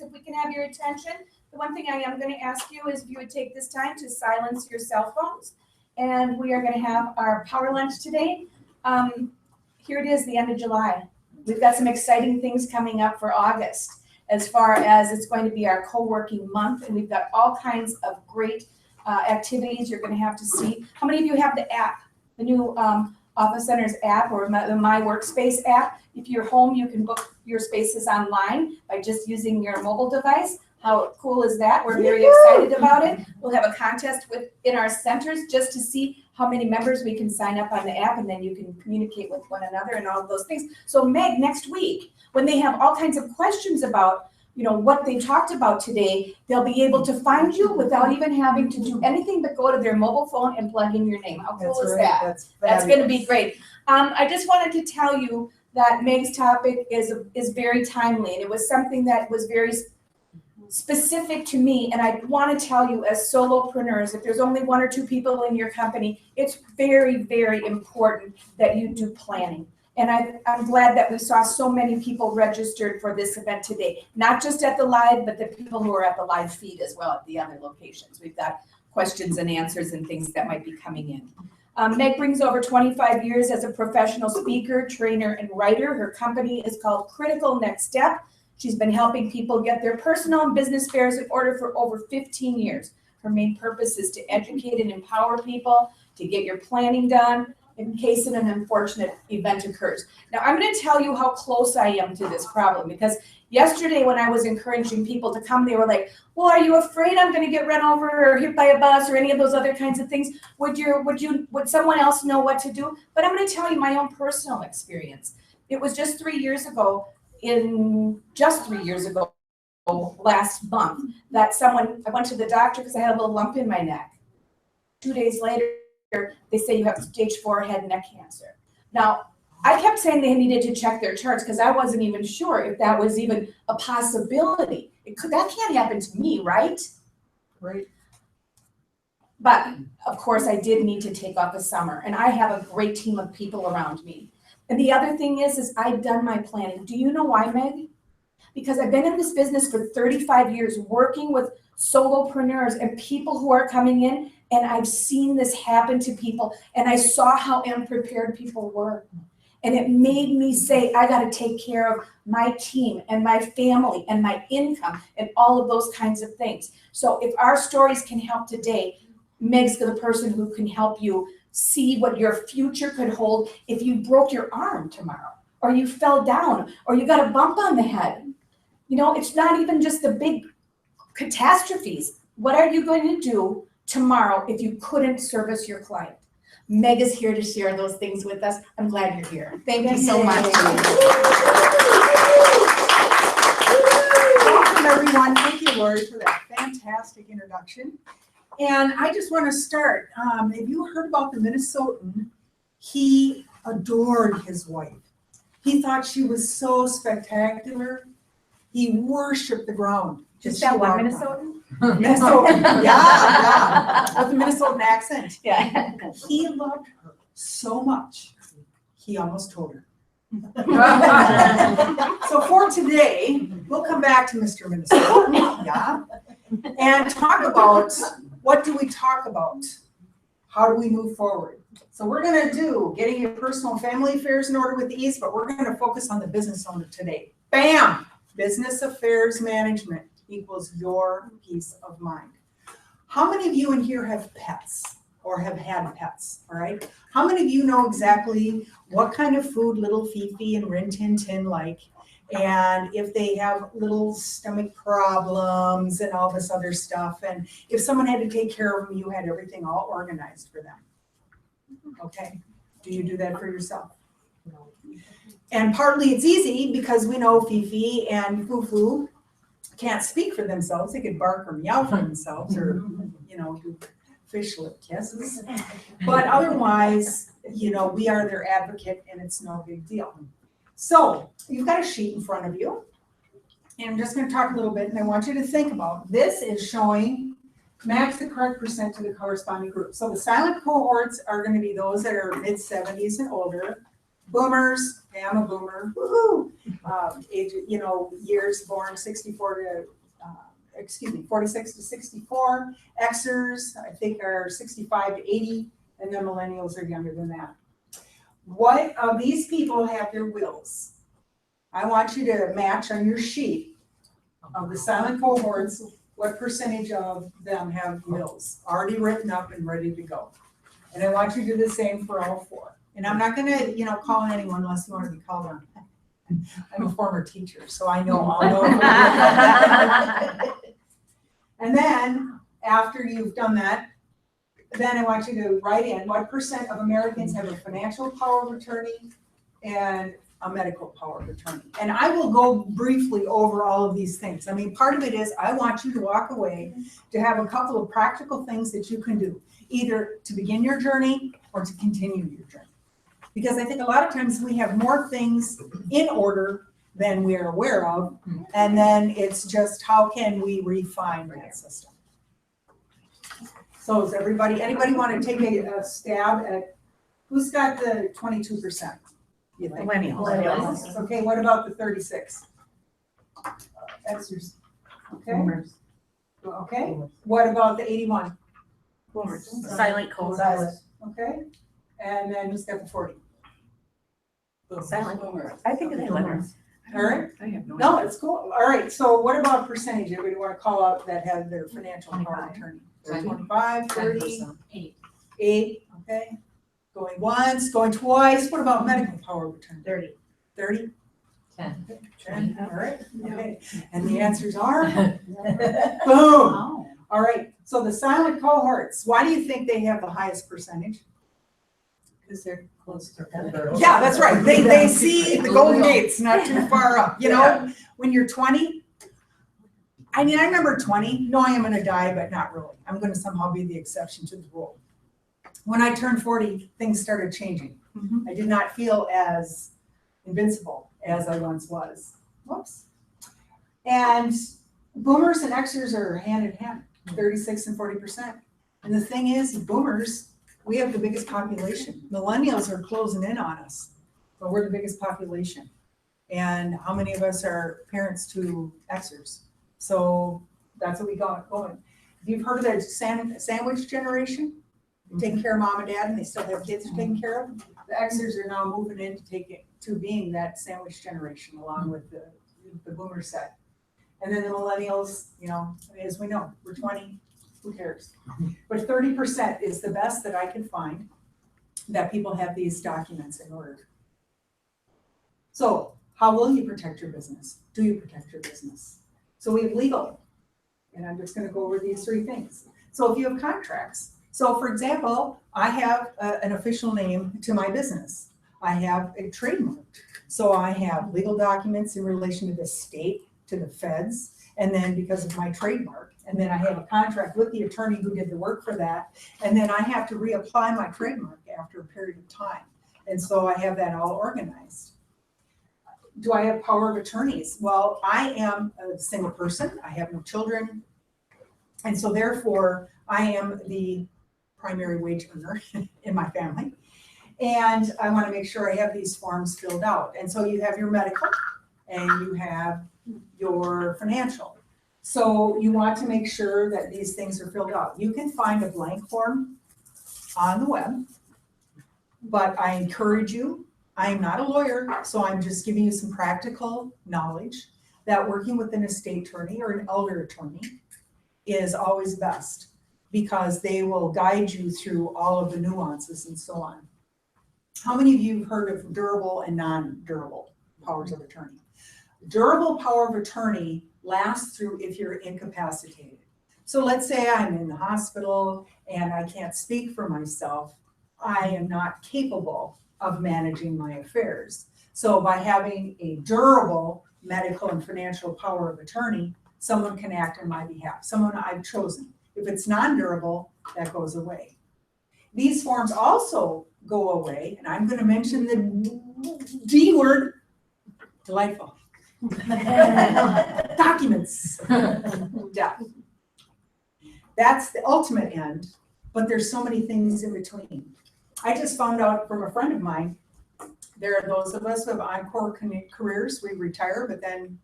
if we can have your attention. The one thing I am going to ask you is if you would take this time to silence your cell phones. And we are going to have our power lunch today. Here it is, the end of July. We've got some exciting things coming up for August, as far as it's going to be our co-working month, and we've got all kinds of great activities you're going to have to see. How many of you have the app, the new Office Centers app, or the My Workspace app? If you're home, you can book your spaces online by just using your mobile device. How cool is that? We're very excited about it. We'll have a contest in our centers just to see how many members we can sign up on the app, and then you can communicate with one another and all of those things. So Meg, next week, when they have all kinds of questions about what they talked about today, they'll be able to find you without even having to do anything but go to their mobile phone and plug in your name. How cool is that? That's going to be great. I just wanted to tell you that Meg's topic is very timely, and it was something that was very specific to me. And I want to tell you, as solopreneurs, if there's only one or two people in your company, it's very, very important that you do planning. And I'm glad that we saw so many people registered for this event today, not just at the live, but the people who are at the live feed as well at the other locations. We've got questions and answers and things that might be coming in. Meg brings over 25 years as a professional speaker, trainer, and writer. Her company is called Critical Next Step. She's been helping people get their personal and business affairs in order for over 15 years. Her main purpose is to educate and empower people to get your planning done in case an unfortunate event occurs. Now, I'm going to tell you how close I am to this problem, because yesterday when I was encouraging people to come, they were like, well, are you afraid I'm going to get run over or hit by a bus or any of those other kinds of things? Would someone else know what to do? But I'm going to tell you my own personal experience. It was just 3 years ago, last month, that I went to the doctor because I had a little lump in my neck. 2 days later, they say you have stage 4 head and neck cancer. Now, I kept saying they needed to check their charts because I wasn't even sure if that was even a possibility. That can't happen to me, right? Right. But of course, I did need to take off a summer, and I have a great team of people around me. And the other thing is I've done my planning. Do you know why, Meg? Because I've been in this business for 35 years, working with solopreneurs and people who are coming in, and I've seen this happen to people, and I saw how unprepared people were. And it made me say, I got to take care of my team and my family and my income and all of those kinds of things. So if our stories can help today, Meg's the person who can help you see what your future could hold if you broke your arm tomorrow, or you fell down, or you got a bump on the head. It's not even just the big catastrophes. What are you going to do tomorrow if you couldn't service your client? Meg is here to share those things with us. I'm glad you're here. Thank you so much. Welcome, everyone. Thank you, Lori, for that fantastic introduction. And I just want to start. Have you heard about the Minnesotan? He adored his wife. He thought she was so spectacular. He worshipped the ground. Just that one Minnesotan? Minnesotan, yeah. With a Minnesotan accent. Yeah. He loved her so much, he almost told her. So for today, we'll come back to Mr. Minnesota, yeah, and talk about, what do we talk about? How do we move forward? So we're going to do getting your personal and family affairs in order with ease, but we're going to focus on the business owner today. Bam! Business affairs management equals your peace of mind. How many of you in here have pets or have had pets, all right? How many of you know exactly what kind of food little Fifi and Rin Tin Tin like, and if they have little stomach problems and all this other stuff, and if someone had to take care of them, you had everything all organized for them? Okay, do you do that for yourself? No. And partly it's easy because we know Fifi and Fufu can't speak for themselves. They could bark or meow for themselves, or do fish lip kisses. But otherwise, we are their advocate, and it's no big deal. So you've got a sheet in front of you, and I'm just going to talk a little bit, and I want you to think about this. Is showing match the correct percent to the corresponding group. So the silent cohorts are going to be those that are mid-70s and older. Boomers, hey, I'm a boomer, woohoo. Age, years born 46 to 64. Xers, I think, are 65 to 80, and then millennials are younger than that. What of these people have your wills? I want you to match on your sheet of the silent cohorts, what percentage of them have wills already written up and ready to go. And I want you to do the same for all four. And I'm not gonna, call on anyone unless you want to be called on. I'm a former teacher, so I know all know. And then, after you've done that, then I want you to write in what percent of Americans have a financial power of attorney and a medical power of attorney. And I will go briefly over all of these things. I mean, part of it is I want you to walk away to have a couple of practical things that you can do, either to begin your journey or to continue your journey. Because I think a lot of times we have more things in order than we are aware of, and then it's just how can we refine that system. So is anybody want to take a stab at who's got the 22%? You think? Millennials. Okay, what about the 36? Xers. Okay. Boomers. Okay. What about the 81? Boomers. Silent cohorts. Okay. And then who's got the 40? Silent cohorts. I think it's boomers. All right. I have No, it's cool. All right. So what about percentage? Everybody want to call out that have their financial power of attorney? 25, 30, 8. Okay. Going once, going twice. What about medical power of attorney? 30. 30? 10. 10. All right. Okay. And the answers are boom. Oh. All right. So the silent cohorts, why do you think they have the highest percentage? Because they're close to Yeah, that's right. They see the Golden Gates not too far up. When you're 20, I remember 20. No, I am going to die, but not really. I'm going to somehow be the exception to the rule. When I turned 40, things started changing. I did not feel as invincible as I once was. Whoops. And boomers and Xers are hand in hand, 36 and 40%. And the thing is, boomers, we have the biggest population. Millennials are closing in on us, but we're the biggest population. And how many of us are parents to Xers? So that's what we got going. If you've heard of the sandwich generation, taking care of mom and dad, and they still have kids to take care of. The Xers are now moving into being that sandwich generation, along with the boomer set. And then the millennials, as we know, we're 20, who cares? But 30% is the best that I can find that people have these documents in order. So how will you protect your business? Do you protect your business? So we have legal, and I'm just going to go over these 3 things. So if you have contracts, so for example, I have an official name to my business. I have a trademark. So I have legal documents in relation to the state, to the feds, and then because of my trademark. And then I have a contract with the attorney who did the work for that. And then I have to reapply my trademark after a period of time. And so I have that all organized. Do I have power of attorneys? Well, I am a single person. I have no children. And so therefore, I am the primary wage earner in my family. And I want to make sure I have these forms filled out. And so you have your medical and you have your financial. So you want to make sure that these things are filled out. You can find a blank form on the web, but I encourage you, I am not a lawyer, so I'm just giving you some practical knowledge that working with an estate attorney or an elder attorney is always best, because they will guide you through all of the nuances and so on. How many of you have heard of durable and non-durable powers of attorney? Durable power of attorney lasts through if you're incapacitated. So let's say I'm in the hospital and I can't speak for myself. I am not capable of managing my affairs. So by having a durable medical and financial power of attorney, someone can act on my behalf, someone I've chosen. If it's non-durable, that goes away. These forms also go away, and I'm going to mention the D word, delightful. Documents. Death. That's the ultimate end, but there's so many things in between. I just found out from a friend of mine there are those of us who have encore careers, we retire, but then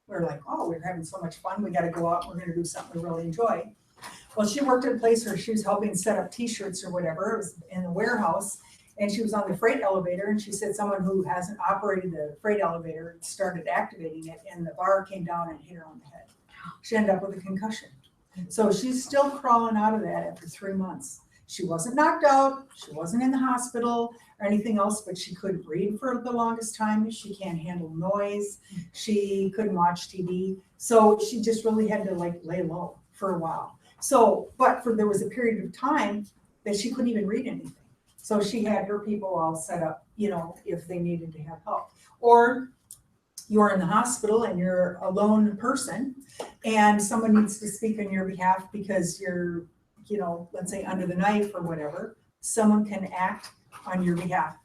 we're like, oh, we're having so much fun, we gotta go out, we're gonna do something we really enjoy. Well, she worked at a place where she was helping set up t-shirts or whatever, it was in the warehouse, and she was on the freight elevator, and she said someone who hasn't operated the freight elevator started activating it, and the bar came down and hit her on the head. She ended up with a concussion. So she's still crawling out of that after 3 months. She wasn't knocked out, she wasn't in the hospital or anything else, but she couldn't read for the longest time. She can't handle noise. She couldn't watch TV. So she just really had to like lay low for a while. So, but there was a period of time that she couldn't even read anything. So she had her people all set up, you know, if they needed to have help. Or you're in the hospital and you're a lone person and someone needs to speak on your behalf because you're, you know, let's say under the knife or whatever, someone can act on your behalf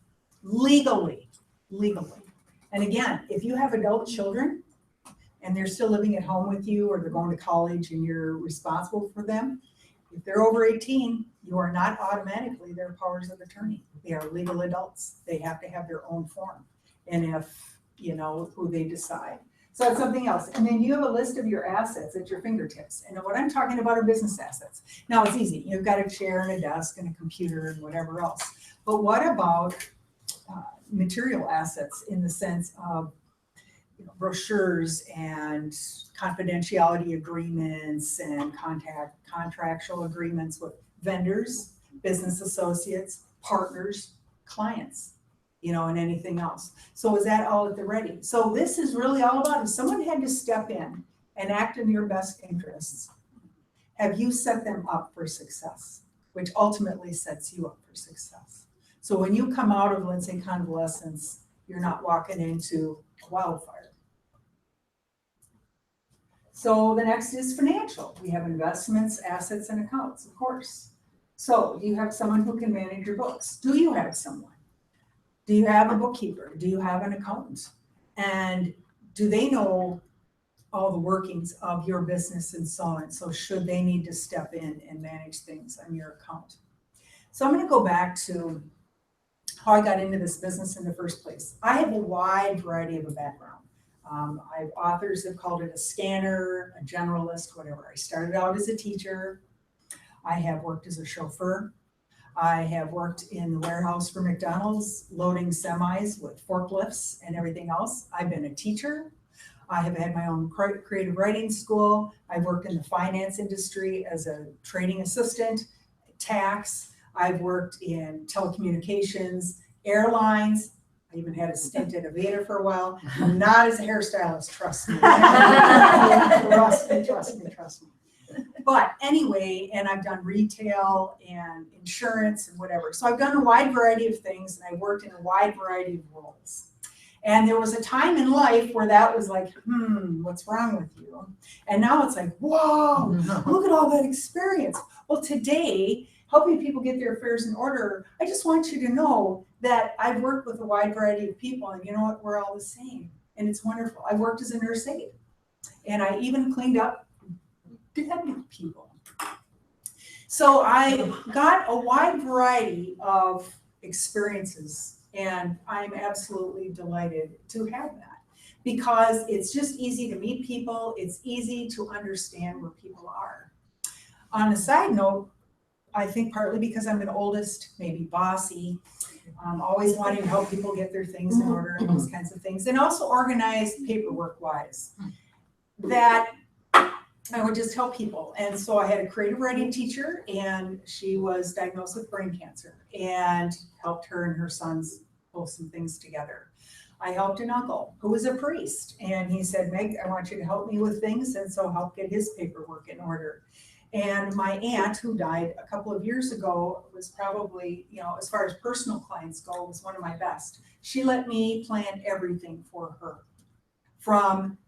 legally. And again, if you have adult children and they're still living at home with you or they're going to college and you're responsible for them, if they're over 18, you are not automatically their powers of attorney. They are legal adults. They have to have their own form. And if, you know, who they decide. So that's something else. And then you have a list of your assets at your fingertips. And what I'm talking about are business assets. Now it's easy. You've got a chair and a desk and a computer and whatever else. But what about material assets in the sense of, you know, brochures and confidentiality agreements and contractual agreements with vendors, business associates, partners, clients, you know, and anything else. So is that all at the ready? So this is really all about if someone had to step in and act in your best interests, have you set them up for success, which ultimately sets you up for success. So when you come out of, let's say, convalescence, you're not walking into a wildfire. So the next is financial. We have investments, assets, and accounts, of course. So you have someone who can manage your books. Do you have someone? Do you have a bookkeeper? Do you have an accountant? And do they know all the workings of your business and so on? So should they need to step in and manage things on your account? So I'm going to go back to how I got into this business in the first place. I have a wide variety of a background. Authors have called it a scanner, a generalist, whatever. I started out as a teacher. I have worked as a chauffeur. I have worked in the warehouse for McDonald's, loading semis with forklifts and everything else. I've been a teacher. I have had my own creative writing school. I've worked in the finance industry as a trading assistant, tax. I've worked in telecommunications, airlines. I even had a stint at Aveda for a while. I'm not as a hairstylist, trust me. Trust me. But anyway, and I've done retail and insurance and whatever. So I've done a wide variety of things and I worked in a wide variety of roles. And there was a time in life where that was like, what's wrong with you? And now it's like, whoa, look at all that experience. Well, today, helping people get their affairs in order, I just want you to know that I've worked with a wide variety of people and you know what, we're all the same. And it's wonderful. I worked as a nurse aide and I even cleaned up dead people. So I got a wide variety of experiences and I'm absolutely delighted to have that because it's just easy to meet people. It's easy to understand where people are. On a side note, I think partly because I'm the oldest, maybe bossy, always wanting to help people get their things in order and those kinds of things, and also organized paperwork-wise, that I would just help people. And so I had a creative writing teacher and she was diagnosed with brain cancer and helped her and her sons pull some things together. I helped an uncle who was a priest and he said, Meg, I want you to help me with things, and so help get his paperwork in order. And my aunt, who died a couple of years ago, was probably, you know, as far as personal clients go, was one of my best. She let me plan everything for her, from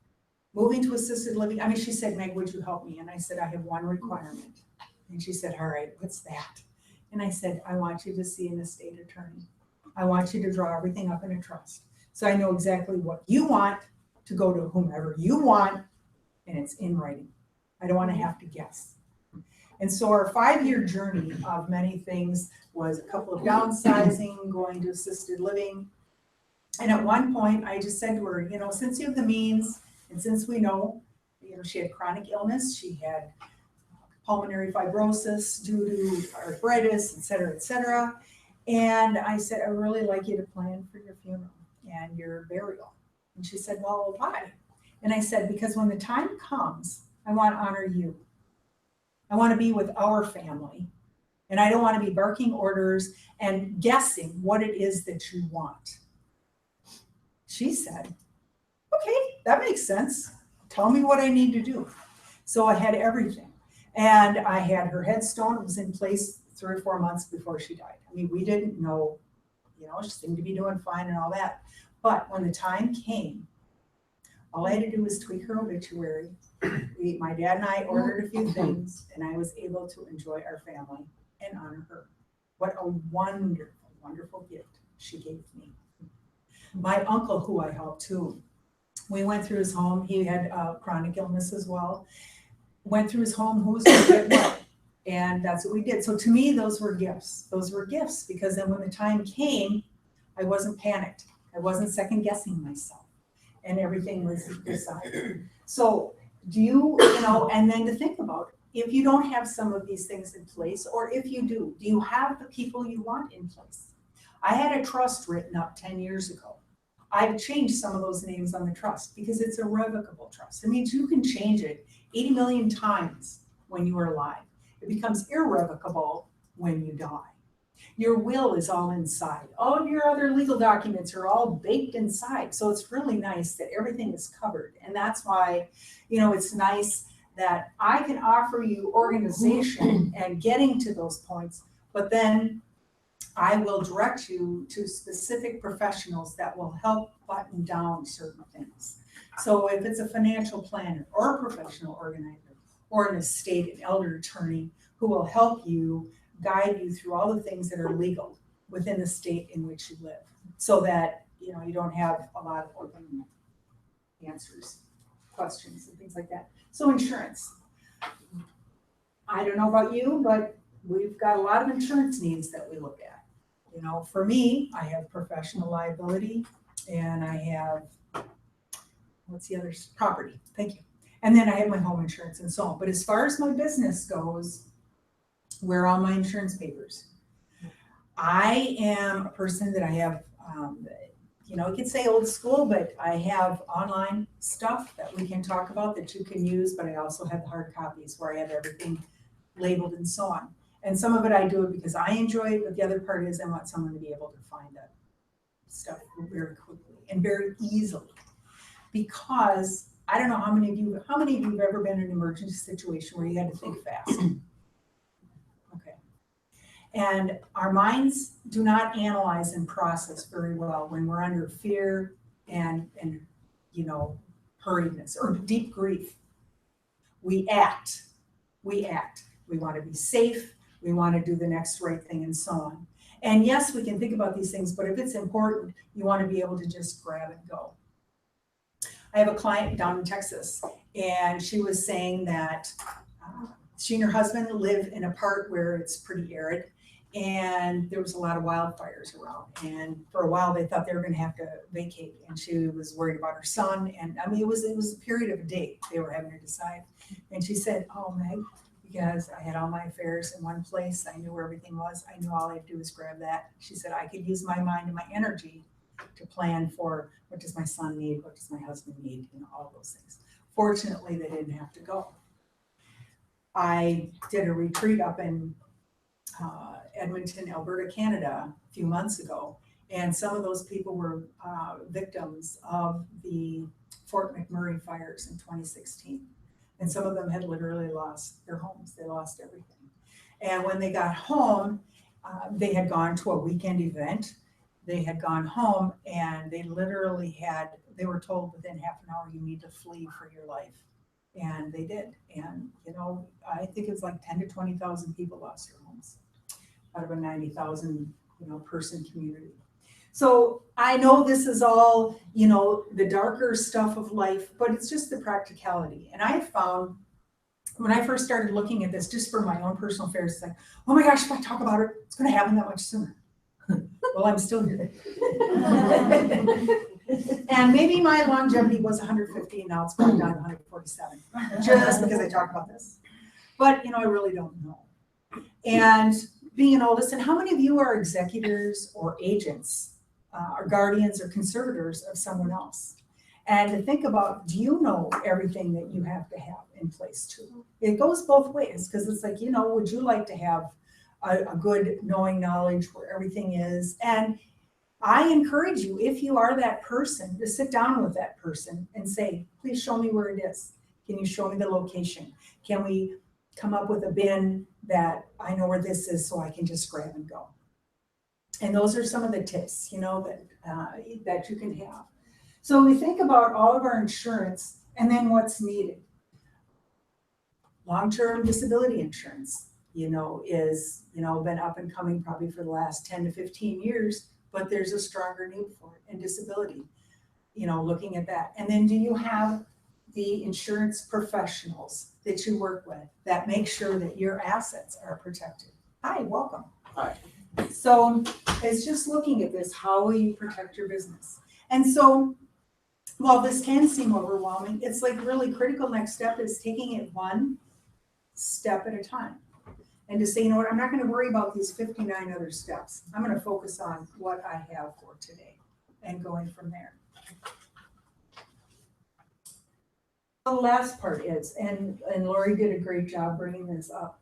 moving to assisted living. I mean, she said, Meg, would you help me? And I said, I have one requirement. And she said, all right, what's that? And I said, I want you to see an estate attorney. I want you to draw everything up in a trust. So I know exactly what you want to go to whomever you want, and it's in writing. I don't want to have to guess. And so our 5-year journey of many things was a couple of downsizing, going to assisted living, And at one point, I just said to her, since you have the means, and since we know, she had chronic illness, she had pulmonary fibrosis due to arthritis, et cetera, et cetera. And I said, I really like you to plan for your funeral and your burial. And she said, well, why? And I said, because when the time comes, I want to honor you. I want to be with our family. And I don't want to be barking orders and guessing what it is that you want. She said, okay, that makes sense. Tell me what I need to do. So I had everything. And I had her headstone. It was in place 3 or 4 months before she died. I mean, we didn't know, she seemed to be doing fine and all that. But when the time came, all I had to do was tweak her obituary. My dad and I ordered a few things, and I was able to enjoy our family and honor her. What a wonderful, wonderful gift she gave me. My uncle, who I helped too, we went through his home. He had chronic illness as well. Went through his home, who was going to get what? And that's what we did. So to me, those were gifts. Those were gifts because then when the time came, I wasn't panicked. I wasn't second guessing myself, and everything was decided. So do you, and then to think about, if you don't have some of these things in place, or if you do you have the people you want in place? I had a trust written up 10 years ago. I've changed some of those names on the trust because it's a revocable trust. It means you can change it 80 million times when you are alive. It becomes irrevocable when you die. Your will is all inside. All of your other legal documents are all baked inside. So it's really nice that everything is covered. And that's why, it's nice that I can offer you organization and getting to those points, but then I will direct you to specific professionals that will help button down certain things. So if it's a financial planner or a professional organizer or an estate and elder attorney who will help you guide you through all the things that are legal within the state in which you live, so that you don't have a lot of open questions and things like that. So insurance. I don't know about you, but we've got a lot of insurance needs that we look at. For me, I have professional liability and I have, what's the other? Property. Thank you. And then I have my home insurance and so on. But as far as my business goes, where are all my insurance papers? I am a person that I have, you could say old school, but I have online stuff that we can talk about that you can use, but I also have the hard copies where I have everything labeled and so on. And some of it I do it because I enjoy it, but the other part is I want someone to be able to find that stuff very quickly and very easily. Because I don't know how many of you have ever been in an emergency situation where you had to think fast. Okay. And our minds do not analyze and process very well when we're under fear and hurriedness or deep grief. We act. We want to be safe. We want to do the next right thing and so on. And yes, we can think about these things, but if it's important, you want to be able to just grab and go. I have a client down in Texas, and she was saying that she and her husband live in a part where it's pretty arid, and there was a lot of wildfires around. And for a while, they thought they were going to have to vacate, and she was worried about her son. And I mean, it was a period of a day they were having to decide. And she said, "Oh, Meg, because I had all my affairs in one place, I knew where everything was. I knew all I had to do was grab that." She said, "I could use my mind and my energy to plan for what does my son need, what does my husband need, all those things." Fortunately, they didn't have to go. I did a retreat up in Edmonton, Alberta, Canada, a few months ago, and some of those people were victims of the Fort McMurray fires in 2016. And some of them had literally lost their homes. They lost everything. And when they got home, they had gone to a weekend event. They had gone home and they were told within half an hour, you need to flee for your life. And they did. And, I think it was like 10 to 20,000 people lost their homes out of a 90,000, person community. So I know this is all, the darker stuff of life, but it's just the practicality. And I found when I first started looking at this, just for my own personal affairs, it's like, oh my gosh, if I talk about it, it's going to happen that much sooner. Well, I'm still here. And maybe my longevity was 150 and now it's gone down to 147, just because I talk about this. But, I really don't know. And being an oldest, and how many of you are executors or agents, or guardians or conservators of someone else? And to think about, do you know everything that you have to have in place too? It goes both ways, because it's like, would you like to have a good knowing knowledge where everything is? And I encourage you, if you are that person, to sit down with that person and say, please show me where it is. Can you show me the location? Can we come up with a bin that I know where this is so I can just grab and go? And those are some of the tips, that you can have. So we think about all of our insurance and then what's needed. Long-term disability insurance, is, been up and coming probably for the last 10 to 15 years, but there's a stronger need for it. And disability, looking at that. And then do you have the insurance professionals that you work with that make sure that your assets are protected? Hi, welcome. Hi. So it's just looking at this, how will you protect your business? And so while this can seem overwhelming, it's like really critical next step is taking it one step at a time. And to say, I'm not going to worry about these 59 other steps. I'm going to focus on what I have for today and going from there. The last part is, and Lori did a great job bringing this up.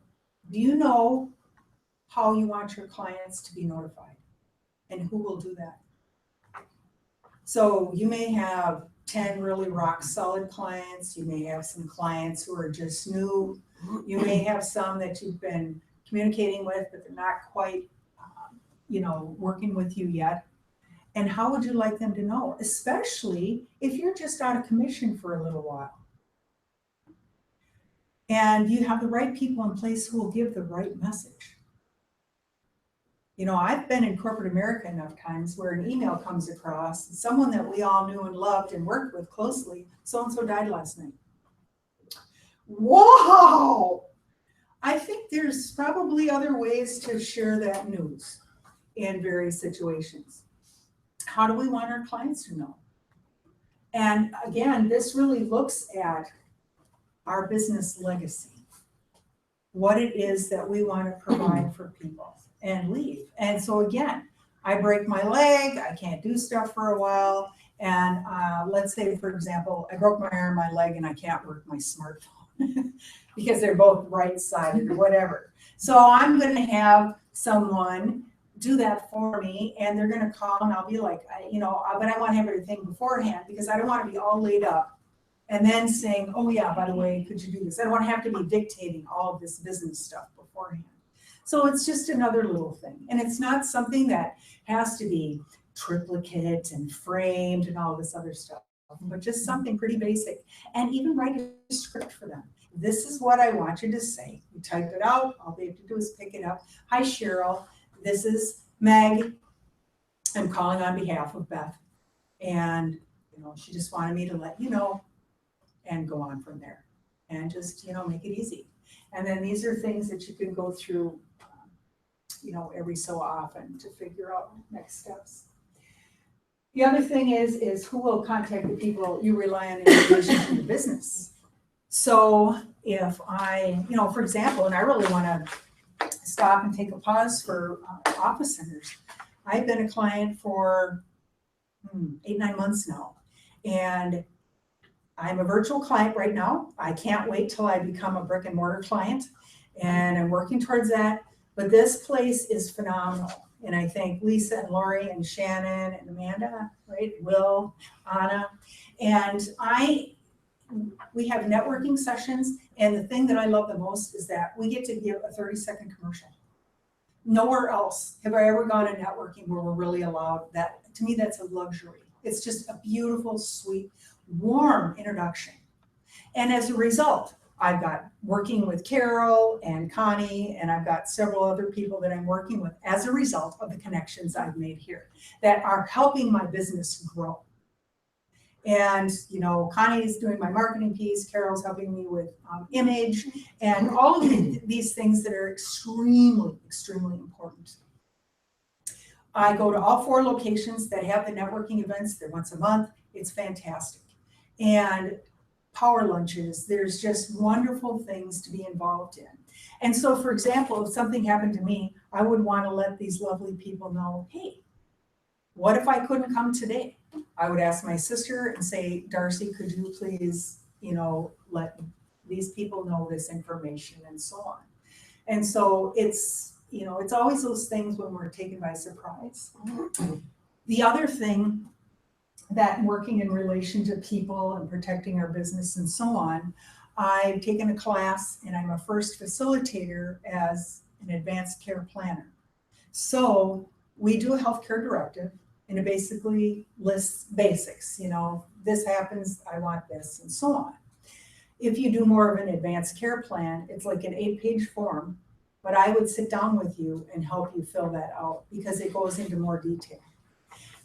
Do you know how you want your clients to be notified? And who will do that? So you may have 10 really rock solid clients. You may have some clients who are just new. You may have some that you've been communicating with, but they're not quite, working with you yet. And how would you like them to know? Especially if you're just out of commission for a little while. And you have the right people in place who will give the right message. I've been in corporate America enough times where an email comes across, someone that we all knew and loved and worked with closely, so-and-so died last night. Whoa! I think there's probably other ways to share that news in various situations. How do we want our clients to know? And again, this really looks at our business legacy, what it is that we want to provide for people and leave. And so again, I break my leg, I can't do stuff for a while. And let's say, for example, I broke my arm, my leg, and I can't work my smartphone because they're both right-sided or whatever. So I'm going to have someone do that for me, and they're going to call, and I'll be like, but I want to have everything beforehand because I don't want to be all laid up and then saying, oh yeah, by the way, could you do this? I don't want to have to be dictating all of this business stuff beforehand. So it's just another little thing. And it's not something that has to be triplicate and framed and all this other stuff, but just something pretty basic. And even write a script for them. This is what I want you to say. You type it out. All they have to do is pick it up. Hi, Cheryl. This is Meg. I'm calling on behalf of Beth. And, she just wanted me to let you know and go on from there. And just, make it easy. And then these are things that you can go through, every so often to figure out next steps. The other thing is who will contact the people you rely on in relation to the business. So if I, for example, and I really want to stop and take a pause for office centers. I've been a client for 8-9 months now. And I'm a virtual client right now. I can't wait till I become a brick and mortar client. And I'm working towards that. But this place is phenomenal. And I thank Lisa and Lori and Shannon and Amanda, right? Will, Anna. And we have networking sessions. And the thing that I love the most is that we get to give a 30-second commercial. Nowhere else have I ever gone to networking where we're really allowed that. To me, that's a luxury. It's just a beautiful, sweet, warm introduction. And as a result, I've got working with Carol and Connie, and I've got several other people that I'm working with as a result of the connections I've made here that are helping my business grow. And, Connie is doing my marketing piece, Carol's helping me with image, and all of these things that are extremely, extremely important. I go to all 4 locations that have the networking events. They're once a month. It's fantastic. And power lunches, there's just wonderful things to be involved in. And so, for example, if something happened to me, I would want to let these lovely people know, hey, what if I couldn't come today? I would ask my sister and say, Darcy, could you please, let these people know this information and so on. And so it's always those things when we're taken by surprise. The other thing that working in relation to people and protecting our business and so on, I've taken a class and I'm a first facilitator as an advanced care planner. So we do a healthcare directive and it basically lists basics, this happens, I want this, and so on. If you do more of an advanced care plan, it's like an 8-page form, but I would sit down with you and help you fill that out because it goes into more detail.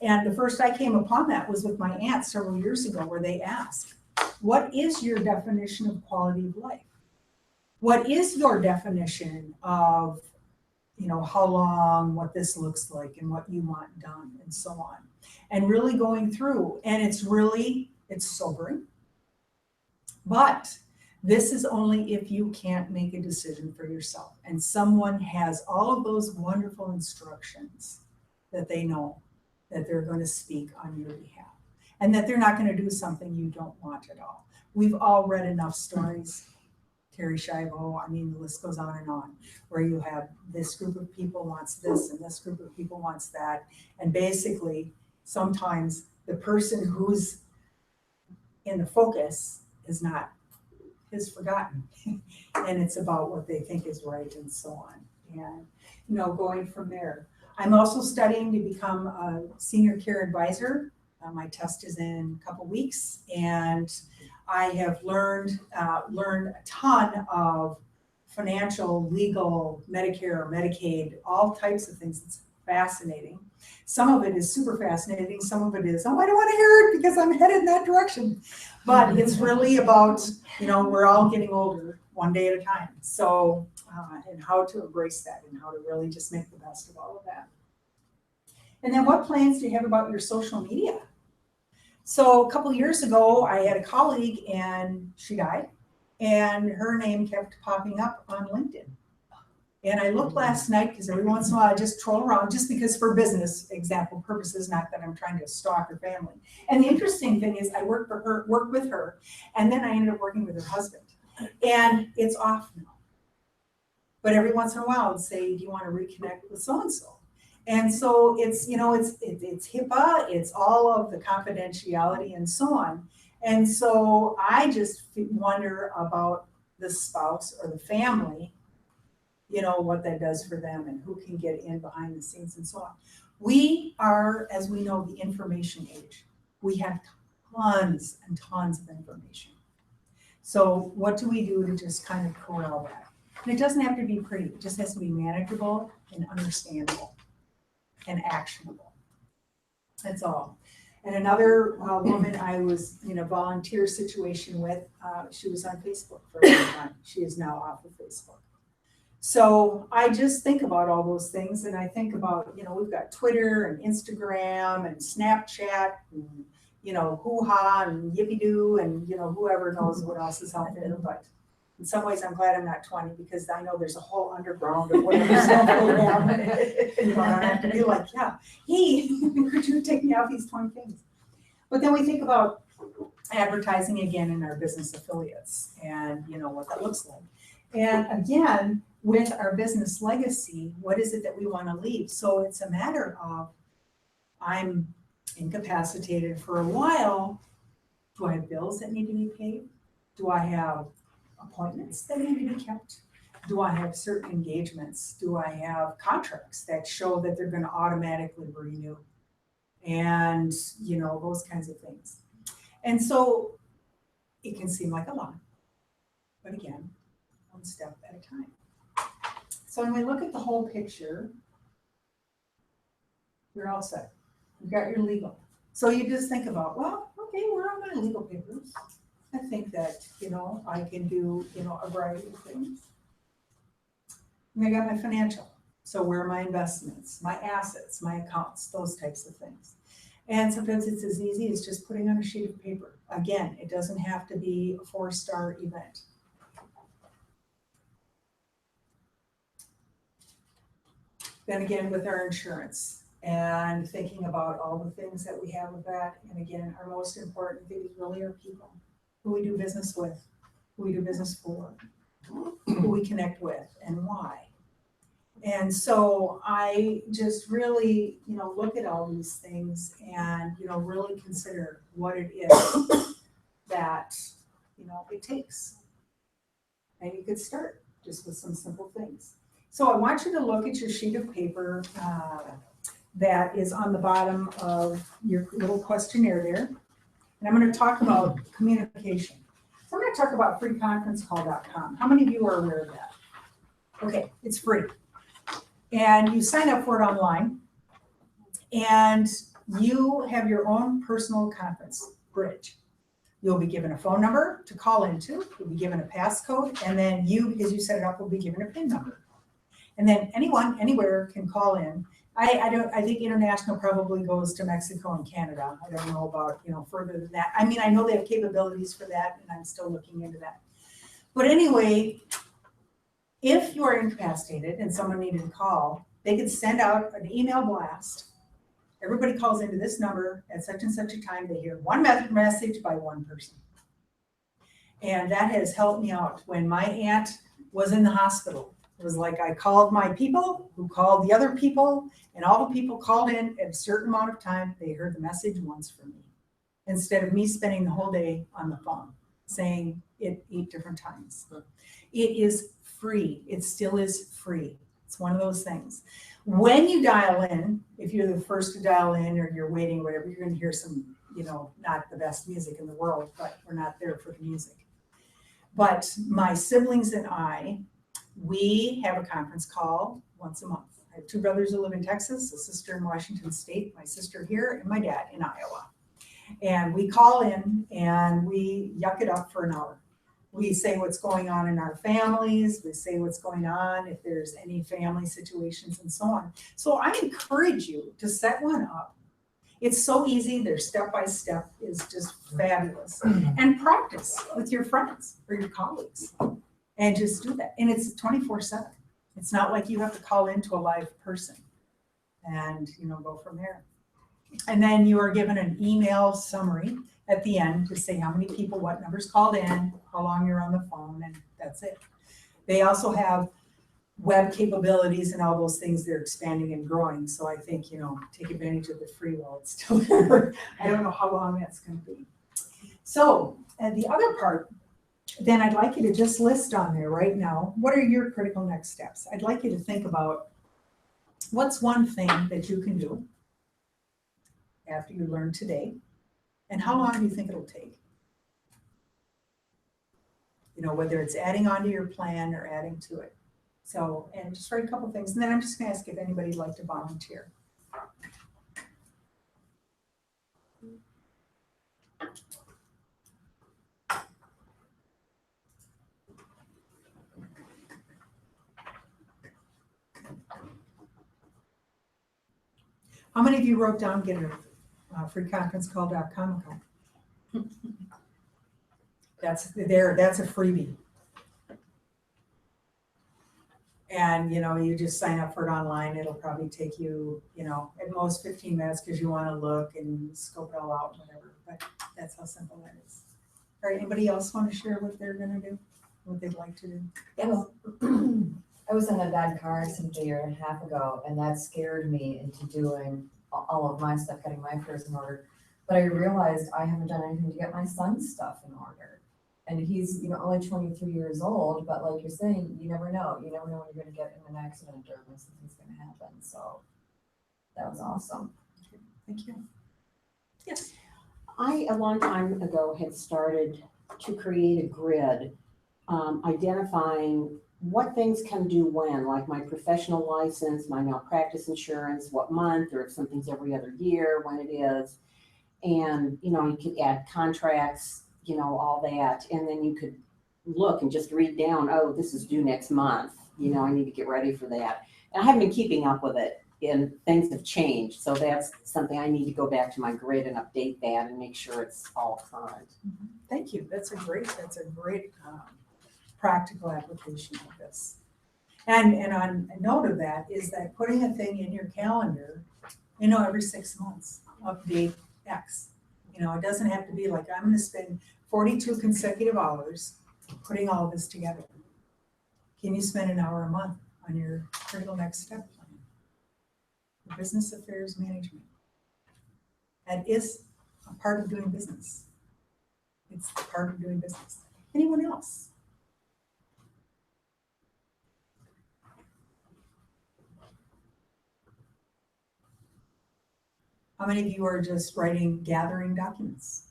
And the first I came upon that was with my aunt several years ago, where they asked, what is your definition of quality of life? What is your definition of, how long, what this looks like and what you want done and so on. And really going through, and it's sobering, but this is only if you can't make a decision for yourself and someone has all of those wonderful instructions that they know that they're going to speak on your behalf and that they're not going to do something you don't want at all. We've all read enough stories, Terry Schiavo, the list goes on and on, where you have this group of people wants this and this group of people wants that. And basically, sometimes the person who's in the focus is forgotten. And it's about what they think is right and so on. And, going from there. I'm also studying to become a senior care advisor. My test is in a couple weeks, and I have learned a ton of financial, legal, Medicare, Medicaid, all types of things. It's fascinating. Some of it is super fascinating. Some of it is, I don't want to hear it because I'm headed in that direction. But it's really about, we're all getting older one day at a time. So, and how to embrace that and how to really just make the best of all of that. And then what plans do you have about your social media? So a couple years ago, I had a colleague and she died and her name kept popping up on LinkedIn. And I looked last night because every once in a while I just troll around just because for business example purposes, not that I'm trying to stalk her family. And the interesting thing is I worked with her, and then I ended up working with her husband. And it's off now. But every once in a while I would say, do you want to reconnect with so-and-so? And so it's, it's HIPAA, it's all of the confidentiality and so on. And so I just wonder about the spouse or the family, what that does for them and who can get in behind the scenes and so on. We are, as we know, the information age. We have tons and tons of information. So what do we do to just kind of corral that? And it doesn't have to be pretty. It just has to be manageable and understandable and actionable. That's all. And another woman I was in a volunteer situation with, she was on Facebook for a long time. She is now off of Facebook. So I just think about all those things, and I think about, we've got Twitter and Instagram and Snapchat and, hoo-ha and yippee-doo and, whoever knows what else is out there. But in some ways, I'm glad I'm not 20 because I know there's a whole underground of whatever stuff they have. I don't have to be like, yeah, hey, could you take me out these 20 things? But then we think about advertising again in our business affiliates and, what that looks like. And again, with our business legacy, what is it that we want to leave? So it's a matter of, I'm incapacitated for a while. Do I have bills that need to be paid? Do I have appointments that need to be kept? Do I have certain engagements? Do I have contracts that show that they're going to automatically renew? And, those kinds of things. And so it can seem like a lot, but again, one step at a time. So when we look at the whole picture, you're all set. You've got your legal. So you just think about, well, okay, where are my legal papers? I think that, I can do, a variety of things. And I got my financial. So where are my investments, my assets, my accounts, those types of things. And sometimes it's as easy as just putting on a sheet of paper. Again, it doesn't have to be a 4-star event. Then again, with our insurance and thinking about all the things that we have with that. And again, our most important thing is really our people, who we do business with, who we do business for, who we connect with, and why. And so I just really, look at all these things and, really consider what it is that, it takes. And you could start just with some simple things. So I want you to look at your sheet of paper that is on the bottom of your little questionnaire there. And I'm going to talk about communication. So I'm going to talk about freeconferencecall.com. How many of you are aware of that? Okay, it's free. And you sign up for it online. And you have your own personal conference bridge. You'll be given a phone number to call into. You'll be given a passcode. And then you, because you set it up, will be given a PIN number. And then anyone, anywhere can call in. I think international probably goes to Mexico and Canada. I don't know about, further than that. I mean, I know they have capabilities for that, and I'm still looking into that. But anyway, if you are incapacitated and someone needed to call, they could send out an email blast. Everybody calls into this number at such and such a time. They hear one message by one person. And that has helped me out. When my aunt was in the hospital, it was like I called my people who called the other people, and all the people called in at a certain amount of time. They heard the message once from me, instead of me spending the whole day on the phone saying it 8 different times. It is free. It still is free. It's one of those things. When you dial in, if you're the first to dial in or you're waiting, whatever, you're going to hear some, not the best music in the world, but we're not there for the music. But my siblings and I, we have a conference call once a month. I have 2 brothers who live in Texas, a sister in Washington State, my sister here, and my dad in Iowa. And we call in and we yuck it up for an hour. We say what's going on in our families. We say what's going on, if there's any family situations and so on. So I encourage you to set one up. It's so easy. Their step-by-step is just fabulous. And practice with your friends or your colleagues. And just do that. And it's 24/7. It's not like you have to call into a live person and, go from there. And then you are given an email summary at the end to say how many people, what numbers called in, how long you're on the phone, and that's it. They also have web capabilities and all those things. They're expanding and growing. So I think, take advantage of the free while it's still there. I don't know how long that's going to be. So, and the other part, then I'd like you to just list on there right now, what are your critical next steps? I'd like you to think about what's one thing that you can do after you learn today, and how long do you think it'll take? Whether it's adding on to your plan or adding to it. So, and just write a couple things, and then I'm just going to ask if anybody'd like to volunteer. How many of you wrote down get a freeconferencecall.com account? That's a freebie. And, you just sign up for it online. It'll probably take you, at most 15 minutes because you want to look and scope it all out and whatever. But that's how simple that is. All right, anybody else want to share what they're going to do? What they'd like to do? Yeah, I was in a bad car accident 1.5 years ago, and that scared me into doing all of my stuff, getting my affairs in order. But I realized I haven't done anything to get my son's stuff in order. And he's, only 23 years old, but like you're saying, you never know. You never know when you're going to get in an accident or when something's going to happen. So that was awesome. Thank you. Yes. I, a long time ago, had started to create a grid, identifying what things can do when, like my professional license, my malpractice insurance, what month, or if something's every other year, when it is. And, you could add contracts, all that. And then you could look and just read down, oh, this is due next month. I need to get ready for that. And I haven't been keeping up with it, and things have changed, so that's something I need to go back to my grid and update that and make sure it's all current. Thank you, that's a great practical application of this. And on a note of that is that putting a thing in your calendar, every 6 months, update X. It doesn't have to be like, I'm gonna spend 42 consecutive hours putting all this together. Can you spend an hour a month on your critical next step plan? For business affairs management. That is a part of doing business. It's part of doing business. Anyone else? How many of you are just gathering documents?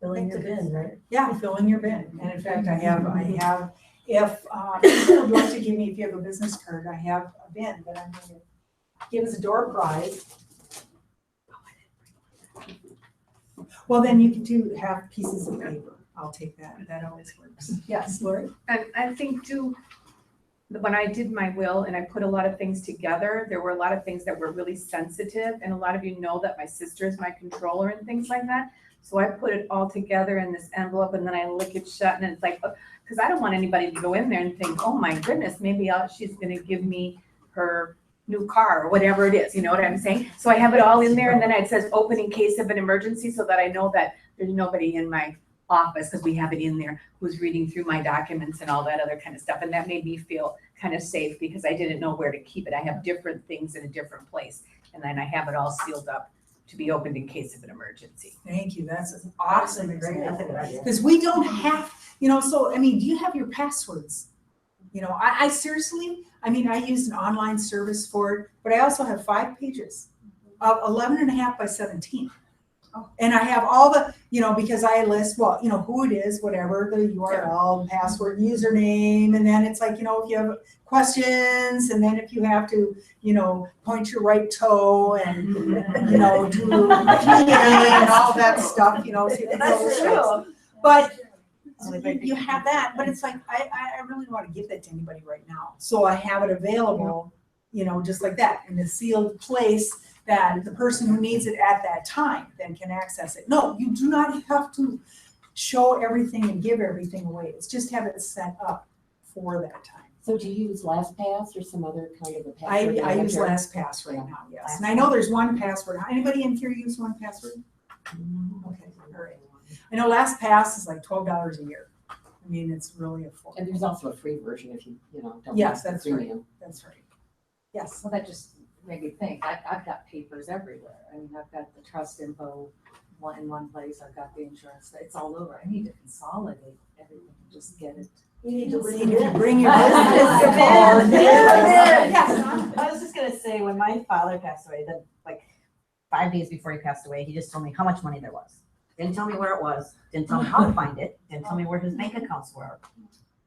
Filling your bin, right? Yeah, fill in your bin. And in fact, I have, if people would like to give me, if you have a business card, I have a bin that I'm going to give as a door prize. Well, then you can have pieces of paper. I'll take that. That always works. Yes, Lori? And I think too, when I did my will and I put a lot of things together, there were a lot of things that were really sensitive. And a lot of you know that my sister is my controller and things like that. So I put it all together in this envelope and then I lick it shut and it's like, because I don't want anybody to go in there and think, oh my goodness, maybe she's going to give me her new car or whatever it is. You know what I'm saying? So I have it all in there and then it says open in case of an emergency so that I know that there's nobody in my office, because we have it in there, who's reading through my documents and all that other kind of stuff. And that made me feel kind of safe because I didn't know where to keep it. I have different things in a different place. And then I have it all sealed up to be opened in case of an emergency. Thank you. That's an awesome example. Because we don't have, so, do you have your passwords? I seriously, I used an online service for it, but I also have 5 pages of 11.5 by 17. And I have all the, because I list, who it is, whatever, the URL, password, username, and then it's like, if you have questions, and then if you have to, point your right toe and, do and all that stuff, That's true. But you have that, but it's like, I really want to give that to anybody right now. So I have it available, just like that, in a sealed place that the person who needs it at that time then can access it. No, you do not have to show everything and give everything away. It's just have it set up for that time. So do you use LastPass or some other kind of a password I use manager? LastPass right now, yes. And I know there's one password. Anybody in here use one password? Okay, all right. I know LastPass is like $12 a year. It's really affordable. And there's also a free version if you don't Yes, want the that's right. premium. That's right. Yes. Well, that just made me think, I've got papers everywhere. I've got the trust info in one place, I've got the insurance, it's all over. I need to consolidate everything, just get it. You need to bring your business card. Yes. I was just gonna say, when my father passed away, then like 5 days before he passed away, he just told me how much money there was. Didn't tell me where it was, didn't tell me how to find it, didn't tell me where his bank accounts were,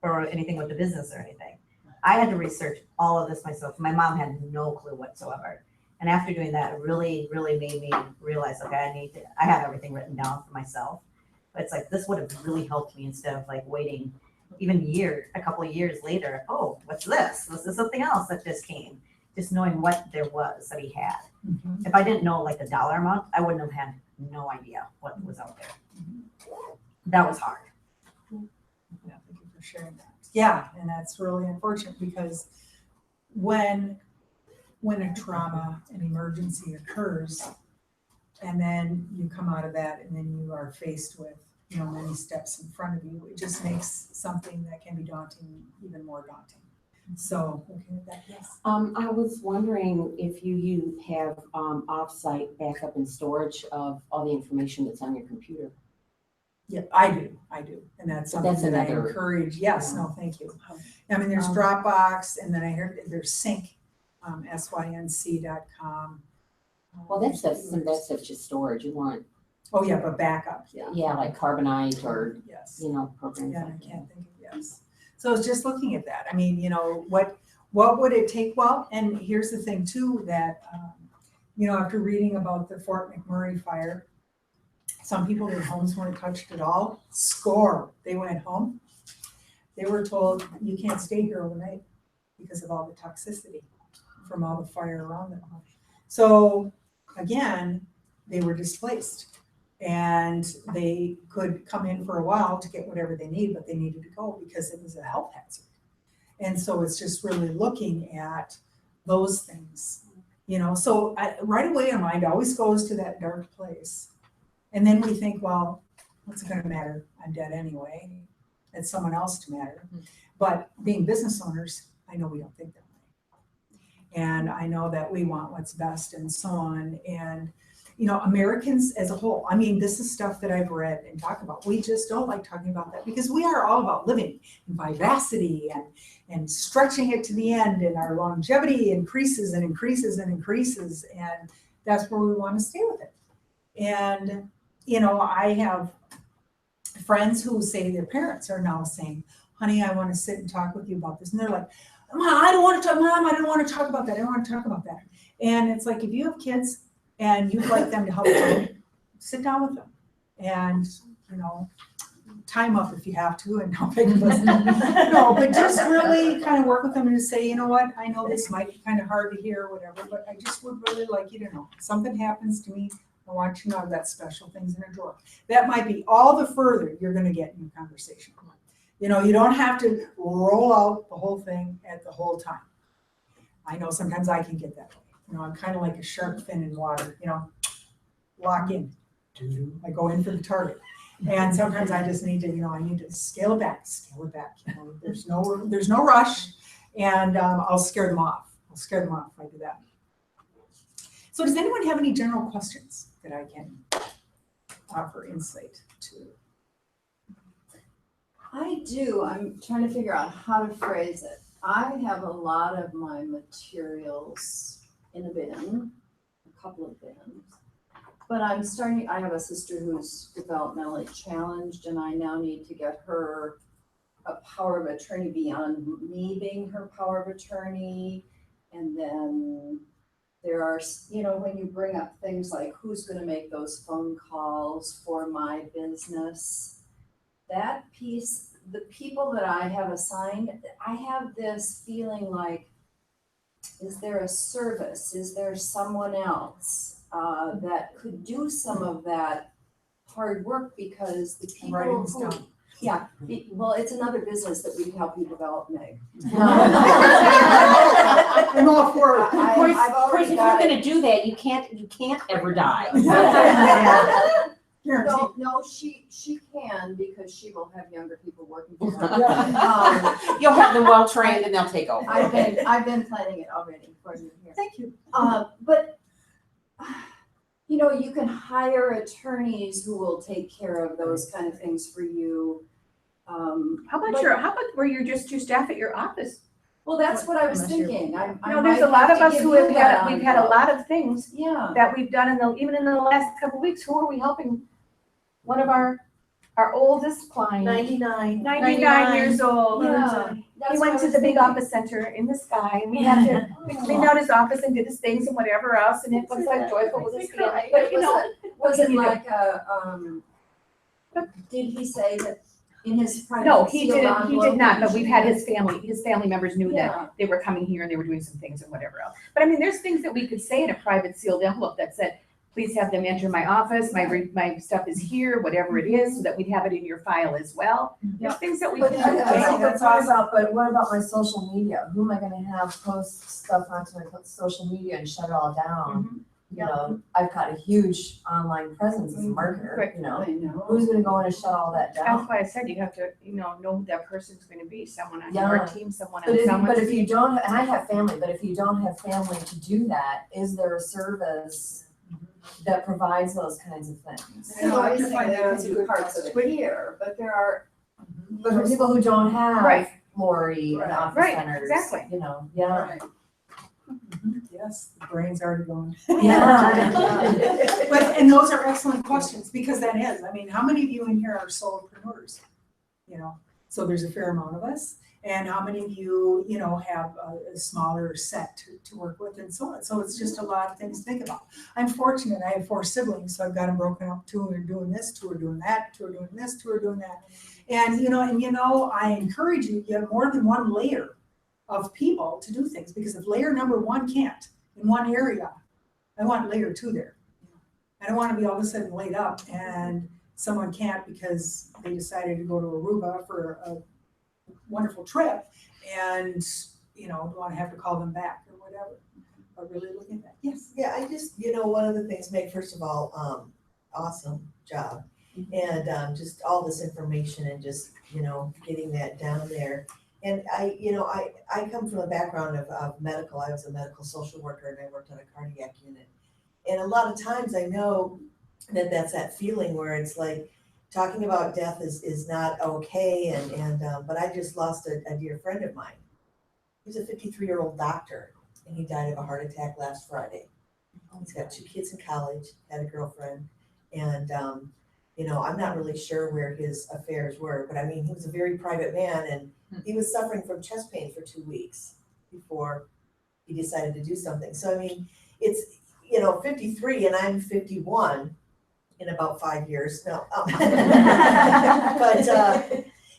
or anything with the business or anything. I had to research all of this myself. My mom had no clue whatsoever. And after doing that, it really, really made me realize, okay, I have everything written down for myself. But it's like, this would have really helped me instead of like waiting even a couple of years later. Oh, what's this? This is something else that just came. Just knowing what there was that he had. Mm-hmm. If I didn't know like the dollar amount, I wouldn't have had no idea what was out there. That was hard. Yeah, thank you for sharing that. Yeah, and that's really unfortunate because when a trauma, an emergency occurs, and then you come out of that and then you are faced with, many steps in front of you, it just makes something that can be daunting even more daunting. So, okay with that, yes. I was wondering if you have off-site backup and storage of all the information that's on your computer. Yeah, I do, and that's something That's that I another- encourage. Yes, no, thank you. There's Dropbox, and then I heard there's Sync, sync.com. Well, that's just storage. You want, Oh, yeah, but backup, yeah. yeah, like Carbonite or, Yes. programs Yeah, I like that. can't think of, yes. So it's just looking at that. What would it take? Well, and here's the thing too, that, after reading about the Fort McMurray fire, some people, their homes weren't touched at all. Score. They went home. They were told, you can't stay here overnight because of all the toxicity. from all the fire around them. So again, they were displaced and they could come in for a while to get whatever they need, but they needed to go because it was a health hazard. And so it's just really looking at those things, you know. So right away our mind always goes to that dark place. And then we think, well, what's it gonna matter? I'm dead anyway. It's someone else to matter. But being business owners, I know we don't think that way. And I know that we want what's best and so on. And, you know, Americans as a whole, I mean, this is stuff that I've read and talked about. We just don't like talking about that because we are all about living and vivacity and stretching it to the end, and our longevity increases and increases and increases. And that's where we want to stay with it. And, you know, I have friends who say their parents are now saying, honey, I want to sit and talk with you about this. And they're like, Mom, I don't want to talk about that. I don't want to talk about that. And it's like, if you have kids and you'd like them to help you, sit down with them and, you know, time up if you have to and don't make them listen. No, but just really kind of work with them and just say, you know what, I know this might be kind of hard to hear or whatever, but I just would really like you to know, if something happens to me, I want you to know I've got special things in a drawer. That might be all the further you're going to get in your conversation. You know, you don't have to roll out the whole thing at the whole time. I know sometimes I can get that way. You know, I'm kind of like a shark fin in water, you know, lock in. I go in for the target. And sometimes I just need to, you know, I need to scale it back. You know, there's no rush, and I'll scare them off. If I do that. So does anyone have any general questions that I can offer insight to? I do. I'm trying to figure out how to phrase it. I have a lot of my materials in a bin, a couple of bins, but I have a sister who's developmentally challenged, and I now need to get her a power of attorney beyond me being her power of attorney. And then there are, you know, when you bring up things like who's going to make those phone calls for my business, that piece, the people that I have assigned, I have this feeling like, is there a service? Is there someone else that could do some of that hard work? Because the people who, yeah, well, it's another business that we can help you develop, Meg. I'm all for it. Of course, if you're gonna do that, you can't ever die. No, she can, because she will have younger people working for her. You'll have them well trained and they'll take over. I've been planning it already for you here. Thank you. But you know, you can hire attorneys who will take care of those kind of things for you. How about where you're just two staff at your office? Well, that's what I was thinking. There's a lot of us who we've had a lot of things Yeah. that we've done even in the last couple of weeks. Who are we helping? One of our oldest clients, 99 years old. Yeah. He went to the big office center in the sky, and we cleaned out his office and did his things and whatever else, and it looks like joyful with his family. But you know, was it like did he say that in his private? no, he didn't. He did not. But we've had his family members knew that they were coming here and they were doing some things and whatever else. But I mean, there's things that we could say in a private sealed envelope that said, please have them enter my office, my stuff is here, whatever it is, so that we'd have it in your file as well. There's things that we can do. That's awesome. But what about my social media? Who am I gonna have post stuff onto my social media and shut it all down? You know, I've got a huge online presence as a marketer, you know. I know. Who's gonna go in and shut all that down? That's why I said you have to, know who that person's gonna be, someone on your team, someone on But someone's if team. you don't, and I have family, but if you don't have family to do that, is there a service that provides those kinds of things? So I think there are two parts of it here, but there are. But for people who don't have Right. Lori and office Right, centers, exactly. you know, yeah. Right. Yes, the brain's already going. Yeah. But, and those are excellent questions, because that is, I mean, how many of you in here are solopreneurs? You know, so there's a fair amount of us. And how many of you, have a smaller set to work with and so on. So it's just a lot of things to think about. I'm fortunate, I have 4 siblings, so I've got them broken up. 2 are doing this, 2 are doing that, 2 are doing this, 2 are doing that. And, I encourage you, you have more than one layer of people to do things, because if layer number 1 can't in one area, I want layer 2 there. I don't want to be all of a sudden laid up and someone can't because they decided to go to Aruba for a wonderful trip and, want to have to call them back or whatever. But really looking at that, yes. Yeah, I just, one of the things, Meg, first of all, awesome job. And just all this information and just, getting that down there. And I come from a background of medical. I was a medical social worker and I worked on a cardiac unit. And a lot of times I know that that's that feeling where it's like talking about death is not okay. But I just lost a dear friend of mine. He was a 53-year-old doctor and he died of a heart attack last Friday. He's got 2 kids in college, had a girlfriend, and I'm not really sure where his affairs were, but I mean, he was a very private man and he was suffering from chest pain for 2 weeks before he decided to do something. So, I mean, it's, 53 and I'm 51 in about 5 years. No. But,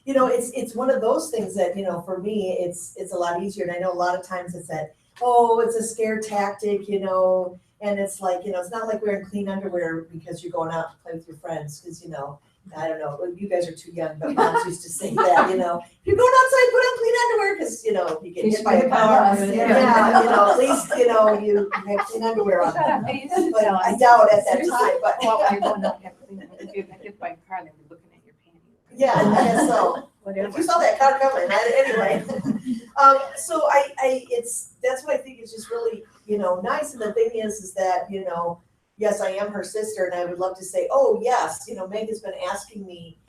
it's one of those things that, for me, it's a lot easier. And I know a lot of times it's that, it's a scare tactic, and it's like, it's not like wearing clean underwear because you're going out to play with your friends. Because, I don't know, you guys are too young, but moms used to say that, if you're going outside, put on clean underwear because, you get hit by a car. At least, you have clean underwear on. But I doubt at that time, but. Well, I will not have clean underwear. If you get hit by a car, they'll be looking at your panties. Yeah, I guess so. Whatever. You saw that car coming, anyway. So that's what I think is just really, nice. And the thing is that, yes, I am her sister and I would love to say, oh, yes, Meg has been asking me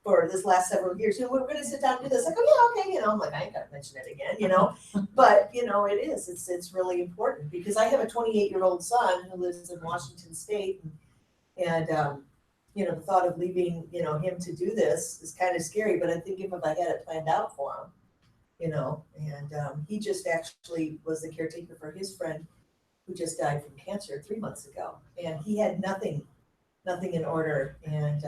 for this last several years, we're going to sit down and do this. Like, oh, yeah, okay, I'm like, I ain't got to mention it again, But, it's really important because I have a 28-year-old son who lives in Washington State and the thought of leaving, him to do this is kind of scary, but I think if I had it planned out for him, and he just actually was the caretaker for his friend who just died from cancer 3 months ago, and he had nothing in order, and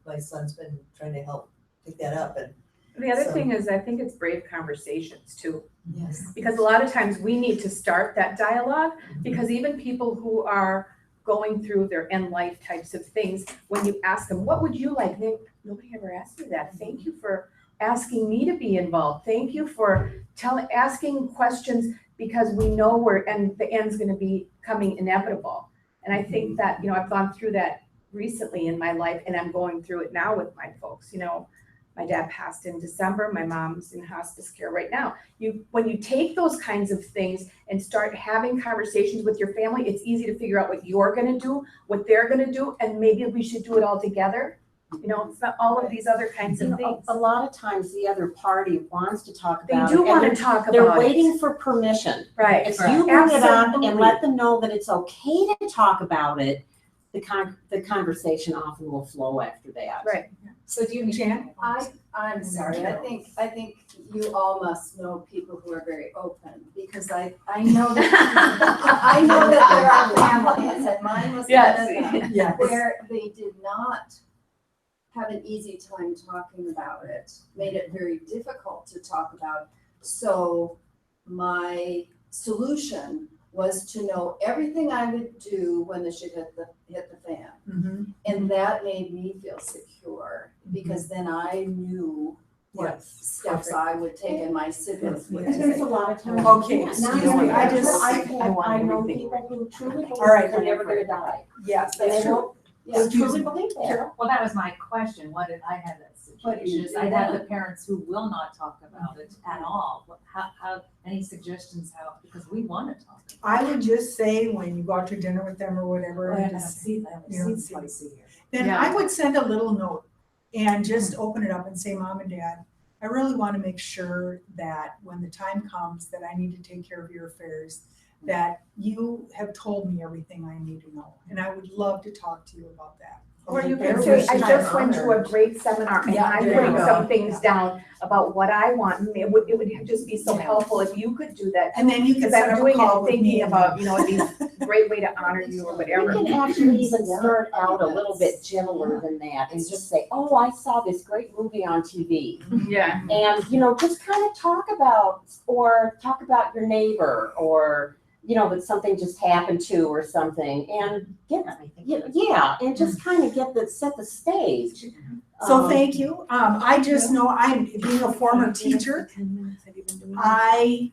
my son's been trying to help pick that up. And the other thing is, I think it's brave conversations too. Yes. Because a lot of times we need to start that dialogue, because even people who are going through their end life types of things, when you ask them, what would you like? Nobody ever asked me that. Thank you for asking me to be involved. Thank you for asking questions, because we know the end's going to be coming inevitable. And I think that, I've gone through that recently in my life, and I'm going through it now with my folks. My dad passed in December. My mom's in hospice care right now. When you take those kinds of things and start having conversations with your family, it's easy to figure out what you're going to do, what they're going to do, and maybe we should do it all together. It's not all of these other kinds of things. A lot of times the other party wants to talk about it. They do want to talk about it. They're waiting for permission. Right. If you bring it up Absolutely. and let them know that it's okay to talk about it, the conversation often will flow after that. Right. So do you, Jan? I'm sorry, I think you all must know people who are very open, because I know that, I know that there are families, and mine was one of them, Yes. where they did not have an easy time talking about it, made it very difficult to talk about. So my solution was to know everything I would do when the shit hit the fan. Mm-hmm. And that made me feel secure, because then I knew what steps I would take and my siblings would And there's take. a lot of times. Okay, Not excuse only me, I just- I know people who truly believe All right. they're never gonna die. Yes, And that's they true. don't, Yeah. they truly believe that. Well, that was my question. What if I had that situation? I have the parents who will not talk about it at all. How any suggestions because we want to talk about I would just say when you go out to dinner with them or whatever, it. I and haven't just, seen see- twice a year. then Yeah. I would send a little note and just open it up and say, Mom and Dad, I really want to make sure that when the time comes that I need to take care of your affairs, that you have told me everything I need to know. And I would love to talk to you about that. Or you Very could say, much I time just went to a honored. great seminar and Yeah, I'm there putting you go. some things down about what I want. And it would just be so helpful if you could do that. And then you can Because set I'm up a doing call it with me. thinking and- about, it'd be a great way to honor you or We whatever. can actually even start out a little bit gentler than that and just say, oh, I saw this great movie on TV. Yeah. And, just kind of talk about your neighbor or, that something just happened to or something and get, and just kind of set the stage. So thank you. I just know I'm, being a former teacher, I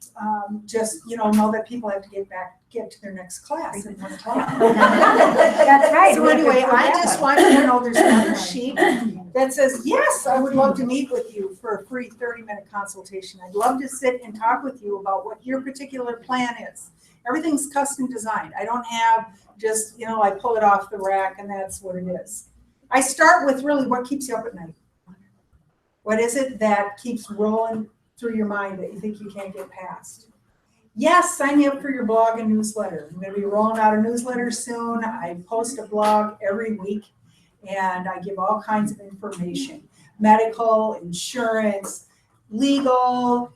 just, know that people have to get to their next class at 1 o'clock. That's right. So anyway, I just want you to know there's another sheet that says, yes, I would love to meet with you for a free 30-minute consultation. I'd love to sit and talk with you about what your particular plan is. Everything's custom designed. I don't have just, I pull it off the rack and that's what it is. I start with really what keeps you up at night. What is it that keeps rolling through your mind that you think you can't get past? Yes, sign me up for your blog and newsletter. I'm going to be rolling out a newsletter soon. I post a blog every week and I give all kinds of information. Medical, insurance, legal,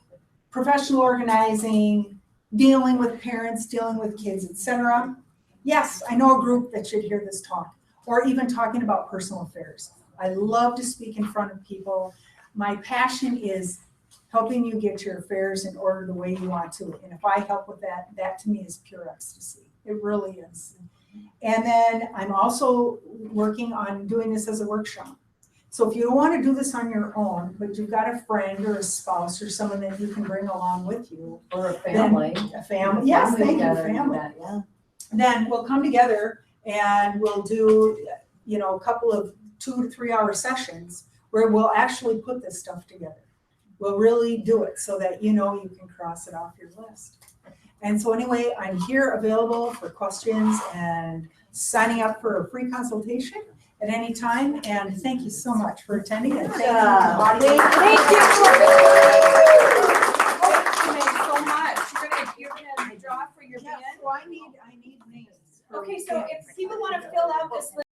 professional organizing, dealing with parents, dealing with kids, etc. Yes, I know a group that should hear this talk, or even talking about personal affairs. I love to speak in front of people. My passion is helping you get your affairs in order the way you want to. And if I help with that, that to me is pure ecstasy. It really is. And then I'm also working on doing this as a workshop. So if you don't want to do this on your own, but you've got a friend or a spouse or someone that you can bring along with you. Or a family. A family, yes, thank you, together and do family. that, yeah. Then we'll come together and we'll do, a couple of 2 to 3 hour sessions where we'll actually put this stuff together. We'll really do it so that you can cross it off your list. And so anyway, I'm here available for questions and signing up for a free consultation at any time. And thank you so much for attending and thank you to the audience. Thank you. So much. You're gonna draw for your Yes, band. so I need names. Okay, so if people want to fill out this list.